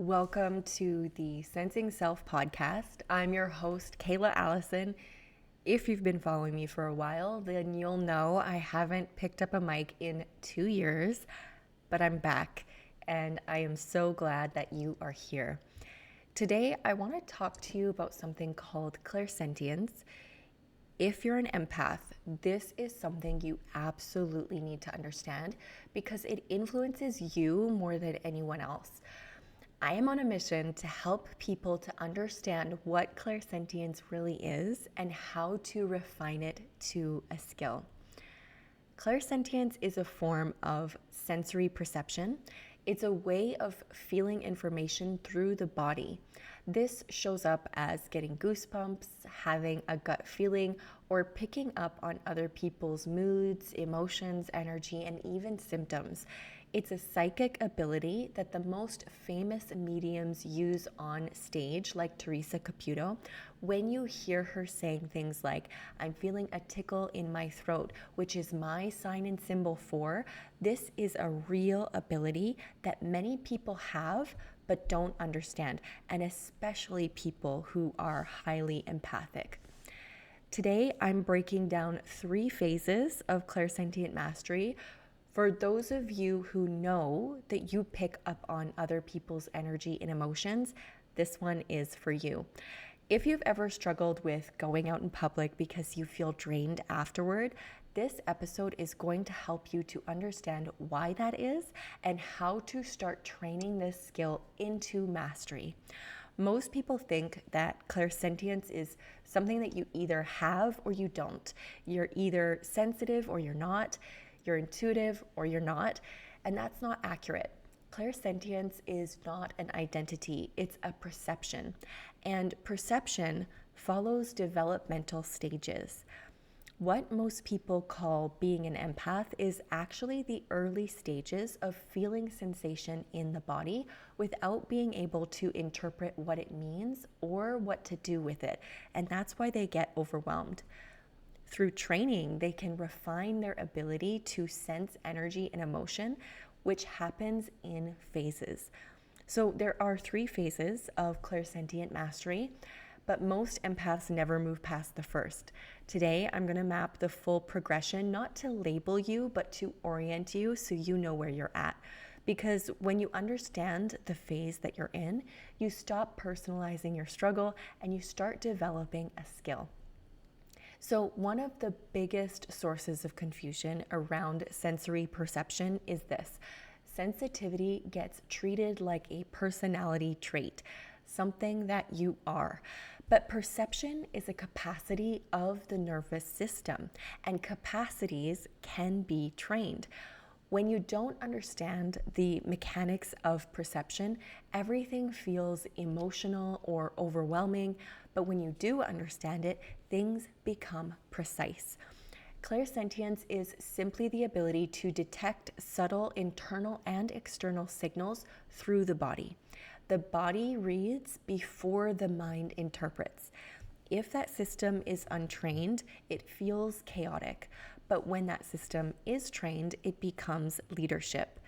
Welcome to the Sensing Self podcast. I'm your host, Kayla Allison. If you've been following me for a while, then you'll know I haven't picked up a mic in 2 years, but I'm back and I am so glad that you are here. Today, I want to talk to you about something called clairsentience. If you're an empath, this is something you absolutely need to understand because it influences you more than anyone else. I am on a mission to help people to understand what clairsentience really is and how to refine it to a skill. Clairsentience is a form of sensory perception. It's a way of feeling information through the body. This shows up as getting goosebumps, having a gut feeling, or picking up on other people's moods, emotions, energy, and even symptoms. It's a psychic ability that the most famous mediums use on stage, like Teresa Caputo. When you hear her saying things like, "I'm feeling a tickle in my throat," which is my sign and symbol for, this is a real ability that many people have but don't understand, and especially people who are highly empathic. Today, I'm breaking down 3 phases of clairsentient mastery. For those of you who know that you pick up on other people's energy and emotions, this one is for you. If you've ever struggled with going out in public because you feel drained afterward, this episode is going to help you to understand why that is and how to start training this skill into mastery. Most people think that clairsentience is something that you either have or you don't. You're either sensitive or you're not. You're intuitive or you're not, and that's not accurate. Clairsentience is not an identity, it's a perception, and perception follows developmental stages. What most people call being an empath is actually the early stages of feeling sensation in the body without being able to interpret what it means or what to do with it, and that's why they get overwhelmed. Through training, they can refine their ability to sense energy and emotion, which happens in phases. So there are 3 phases of clairsentient mastery, but most empaths never move past the first. Today, I'm going to map the full progression, not to label you, but to orient you so you know where you're at. Because when you understand the phase that you're in, you stop personalizing your struggle and you start developing a skill. So one of the biggest sources of confusion around sensory perception is this. Sensitivity gets treated like a personality trait, something that you are. But perception is a capacity of the nervous system, and capacities can be trained. When you don't understand the mechanics of perception, everything feels emotional or overwhelming, but when you do understand it, things become precise. Clairsentience is simply the ability to detect subtle internal and external signals through the body. The body reads before the mind interprets. If that system is untrained, it feels chaotic. But when that system is trained, it becomes leadership.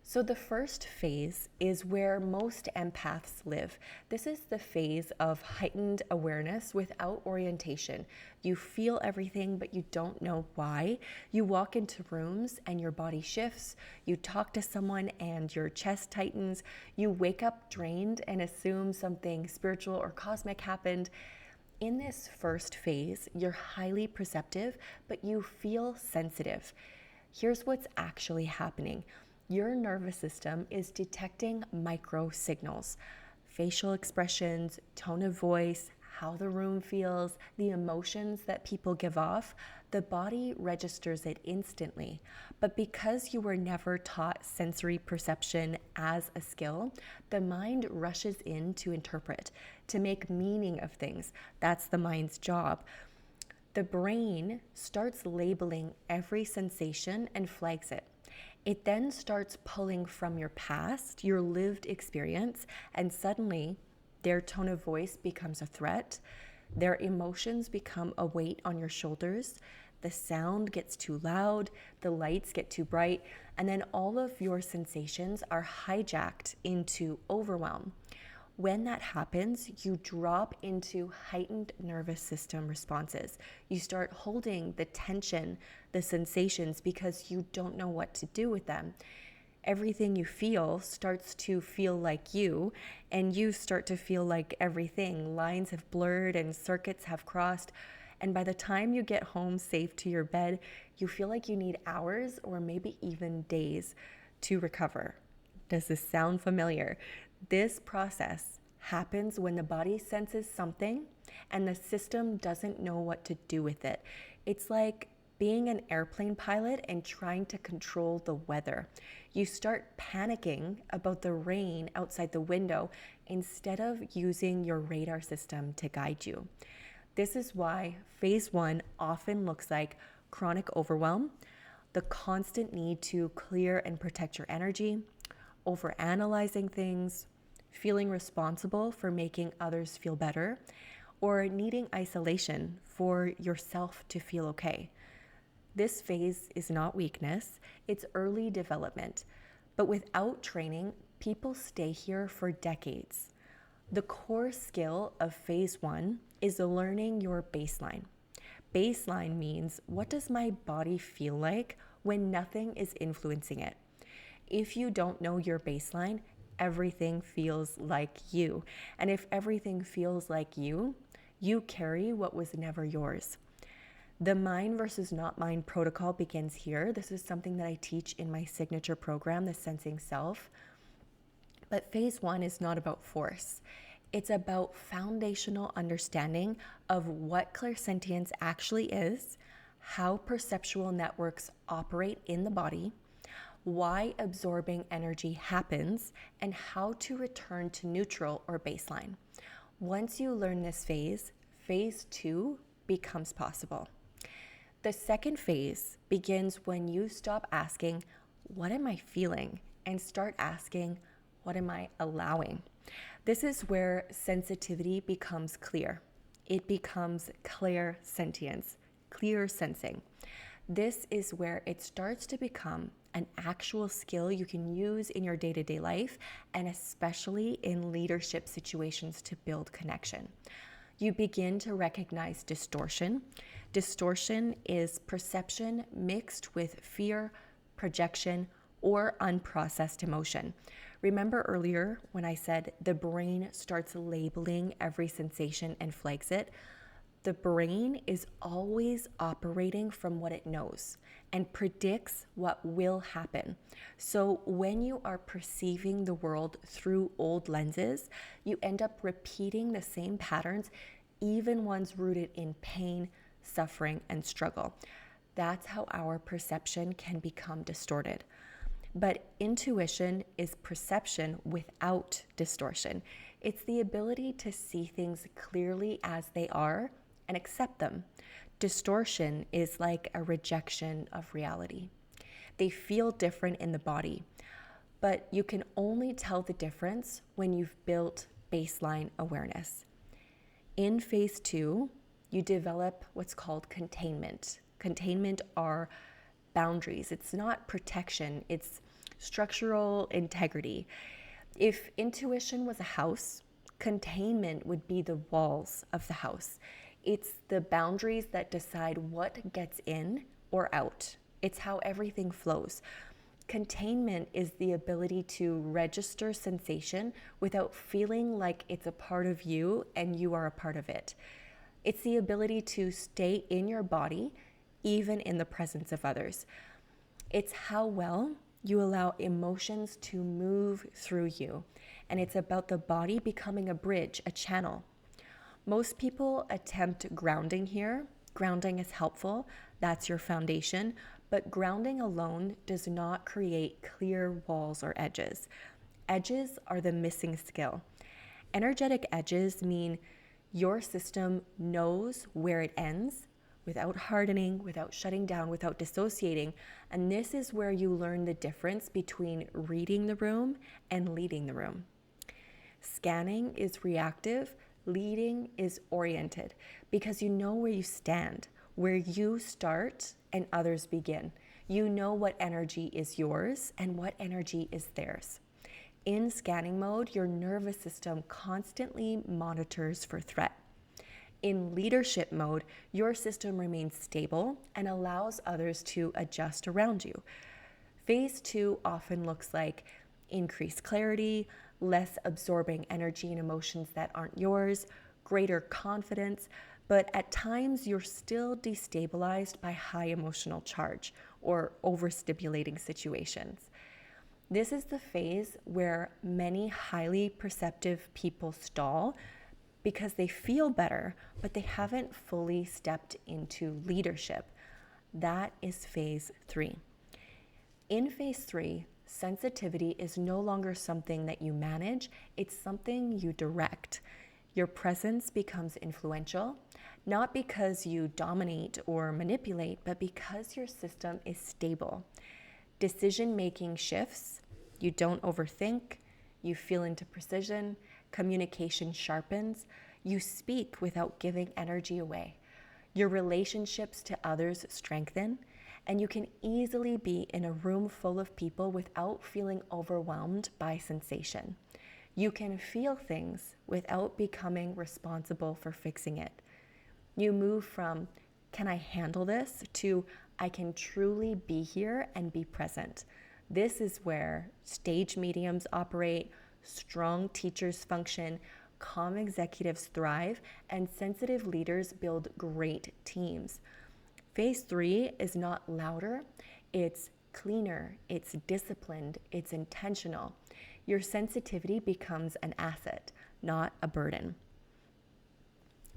So the first phase is where most empaths live. This is the phase of heightened awareness without orientation. You feel everything, but you don't know why. You walk into rooms and your body shifts. You talk to someone and your chest tightens. You wake up drained and assume something spiritual or cosmic happened. In this first phase, you're highly perceptive, but you feel sensitive. Here's what's actually happening. Your nervous system is detecting micro signals, facial expressions, tone of voice, how the room feels, the emotions that people give off. The body registers it instantly. But because you were never taught sensory perception as a skill, the mind rushes in to interpret, to make meaning of things. That's the mind's job. The brain starts labeling every sensation and flags it. It then starts pulling from your past, your lived experience, and suddenly their tone of voice becomes a threat. Their emotions become a weight on your shoulders. the sound gets too loud, the lights get too bright, and then all of your sensations are hijacked into overwhelm. When that happens, you drop into heightened nervous system responses. You start holding the tension, the sensations, because you don't know what to do with them. Everything you feel starts to feel like you, and you start to feel like everything. Lines have blurred and circuits have crossed. And by the time you get home safe to your bed, you feel like you need hours or maybe even days to recover. Does this sound familiar? This process happens when the body senses something and the system doesn't know what to do with it. It's like being an airplane pilot and trying to control the weather. You start panicking about the rain outside the window instead of using your radar system to guide you. This is why phase 1 often looks like chronic overwhelm, the constant need to clear and protect your energy, overanalyzing things, feeling responsible for making others feel better, or needing isolation for yourself to feel okay. This phase is not weakness, it's early development. But without training, people stay here for decades. The core skill of phase 1 is learning your baseline. Baseline means, what does my body feel like when nothing is influencing it? If you don't know your baseline, everything feels like you. And if everything feels like you carry what was never yours. The mind versus not mind protocol begins here. This is something that I teach in my signature program, the Sensing Self. But phase 1 is not about force. It's about foundational understanding of what clairsentience actually is, how perceptual networks operate in the body, why absorbing energy happens, and how to return to neutral or baseline. Once you learn this phase, phase 2 becomes possible. The second phase begins when you stop asking, what am I feeling? And start asking, what am I allowing? This is where sensitivity becomes clear. It becomes clairsentience, clear sensing. This is where it starts to become an actual skill you can use in your day-to-day life, and especially in leadership situations to build connection. You begin to recognize distortion. Distortion is perception mixed with fear, projection, or unprocessed emotion. Remember earlier when I said the brain starts labeling every sensation and flags it? The brain is always operating from what it knows and predicts what will happen. So when you are perceiving the world through old lenses, you end up repeating the same patterns, even ones rooted in pain, suffering, and struggle. That's how our perception can become distorted. But intuition is perception without distortion. It's the ability to see things clearly as they are and accept them. Distortion is like a rejection of reality. They feel different in the body, but you can only tell the difference when you've built baseline awareness. In phase 2, you develop what's called containment. Containment are boundaries. It's not protection, it's structural integrity. If intuition was a house, containment would be the walls of the house. It's the boundaries that decide what gets in or out. It's how everything flows. Containment is the ability to register sensation without feeling like it's a part of you and you are a part of it. It's the ability to stay in your body, even in the presence of others. It's how well you allow emotions to move through you. And it's about the body becoming a bridge, a channel. Most people attempt grounding here. Grounding is helpful. That's your foundation. But grounding alone does not create clear walls or edges. Edges are the missing skill. Energetic edges mean your system knows where it ends without hardening, without shutting down, without dissociating. And this is where you learn the difference between reading the room and leading the room. Scanning is reactive. Leading is oriented because you know where you stand. where you start and others begin. You know what energy is yours and what energy is theirs. In scanning mode, your nervous system constantly monitors for threat. In leadership mode, your system remains stable and allows others to adjust around you. Phase 2 often looks like increased clarity, less absorbing energy and emotions that aren't yours, greater confidence, but at times you're still destabilized by high emotional charge or overstimulating situations. This is the phase where many highly perceptive people stall because they feel better, but they haven't fully stepped into leadership. That is phase 3. In phase 3, sensitivity is no longer something that you manage, it's something you direct. Your presence becomes influential, not because you dominate or manipulate, but because your system is stable. Decision-making shifts, you don't overthink, you feel into precision, communication sharpens, you speak without giving energy away. Your relationships to others strengthen, and you can easily be in a room full of people without feeling overwhelmed by sensation. You can feel things without becoming responsible for fixing it. You move from, can I handle this, to I can truly be here and be present. This is where stage mediums operate, strong teachers function, calm executives thrive, and sensitive leaders build great teams. Phase 3 is not louder, it's cleaner, it's disciplined, it's intentional. Your sensitivity becomes an asset, not a burden.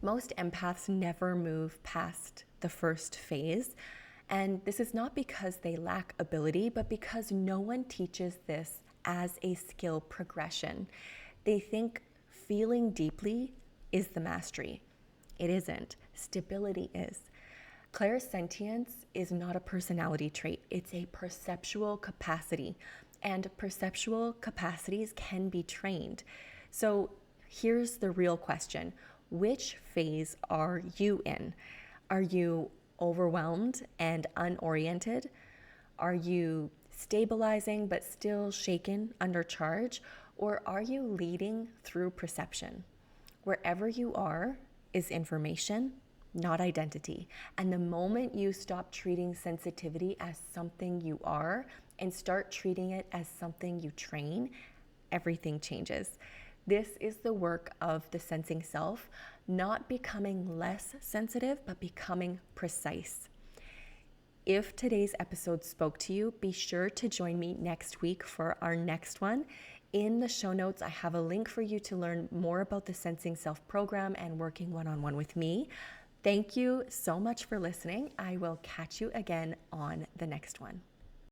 Most empaths never move past the first phase, and this is not because they lack ability, but because no one teaches this as a skill progression. They think feeling deeply is the mastery. It isn't. Stability is. Clairsentience is not a personality trait, it's a perceptual capacity, and perceptual capacities can be trained. So here's the real question. Which phase are you in? Are you overwhelmed and unoriented? Are you stabilizing but still shaken under charge? Or are you leading through perception? Wherever you are is information, not identity. And the moment you stop treating sensitivity as something you are and start treating it as something you train, everything changes. This is the work of the sensing self, not becoming less sensitive, but becoming precise. If today's episode spoke to you, be sure to join me next week for our next one. In the show notes, I have a link for you to learn more about the Sensing Self program and working one-on-one with me. Thank you so much for listening. I will catch you again on the next one.